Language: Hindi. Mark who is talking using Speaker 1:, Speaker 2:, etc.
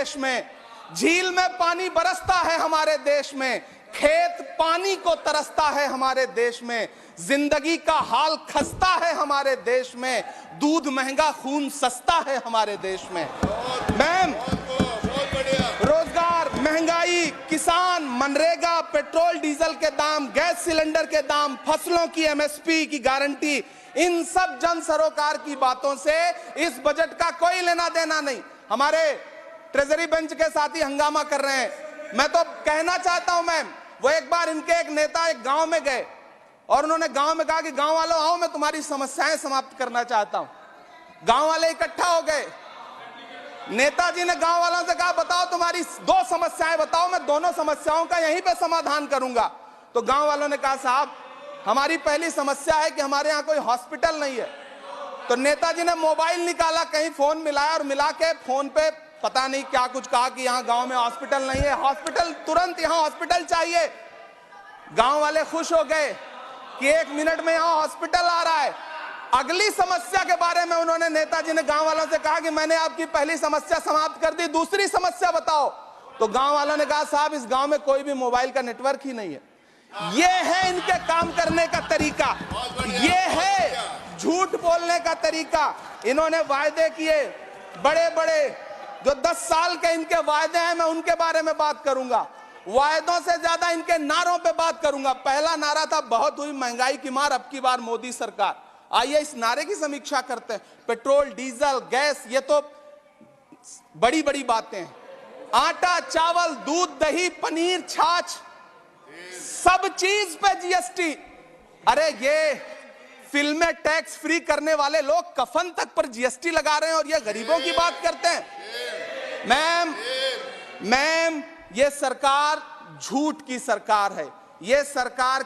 Speaker 1: देश में, झील में पानी बरसता है हमारे देश में, खेत पानी को तरसता है हमारे देश में, जिंदगी का हाल खस्ता है हमारे देश में, दूध महंगा खून सस्ता है हमारे देश में। मैम, रोजगार, महंगाई, किसान, मनरेगा, पेट्रोल डीजल के दाम, गैस सिलेंडर के दाम, फसलों की एमएसपी की गारंटी, इन सब जन सरोकार की बातों से इस बजट का कोई लेना देना नहीं। हमारे ट्रेजरी बेंच के साथी हंगामा कर रहे हैं। मैं तो कहना चाहता हूं मैम, वो एक बार इनके एक नेता एक गांव में गए और उन्होंने गांव में कहा कि गांव वालों आओ, मैं तुम्हारी समस्याएं समाप्त करना चाहता हूं। गांव वाले इकट्ठा हो गए। नेताजी ने गांव वालों से कहा बताओ तुम्हारी 2 समस्याएं बताओ, मैं दोनों समस्याओं का यहीं पे समाधान करूंगा। तो गांव वालों ने कहा साहब हमारी पहली समस्या है कि हमारे यहाँ कोई हॉस्पिटल नहीं है। तो नेताजी ने मोबाइल निकाला, कहीं फोन मिलाया और मिला के फोन पे पता नहीं क्या कुछ कहा कि यहाँ गांव में हॉस्पिटल नहीं है, हॉस्पिटल तुरंत, यहाँ हॉस्पिटल चाहिए। गांव वाले खुश हो गए कि 1 मिनट में यहाँ हॉस्पिटल आ रहा है। अगली समस्या के बारे में उन्होंने, नेताजी ने गांव वालों से कहा कि मैंने आपकी पहली समस्या समाप्त कर दी, दूसरी समस्या बताओ। तो गांव वालों ने कहा साहब इस गांव में कोई भी मोबाइल का नेटवर्क ही नहीं है। ये है इनके काम करने का तरीका, ये है झूठ बोलने का तरीका। इन्होंने वायदे किए बड़े बड़े, जो 10 साल के इनके वायदे हैं, मैं उनके बारे में बात करूंगा। वायदों से ज्यादा इनके नारों पे बात करूंगा। पहला नारा था बहुत हुई महंगाई की मार, अब की बार मोदी सरकार। आइए इस नारे की समीक्षा करते हैं। पेट्रोल, डीजल, गैस, ये तो बड़ी बड़ी बातें हैं। आटा, चावल, दूध, दही, पनीर, छाछ, सब चीज पे जीएसटी। अरे ये फिल्में टैक्स फ्री करने वाले लोग कफन तक पर जीएसटी लगा रहे हैं और ये गरीबों की बात करते हैं। मैम, ये सरकार झूठ की सरकार है। ये सरकार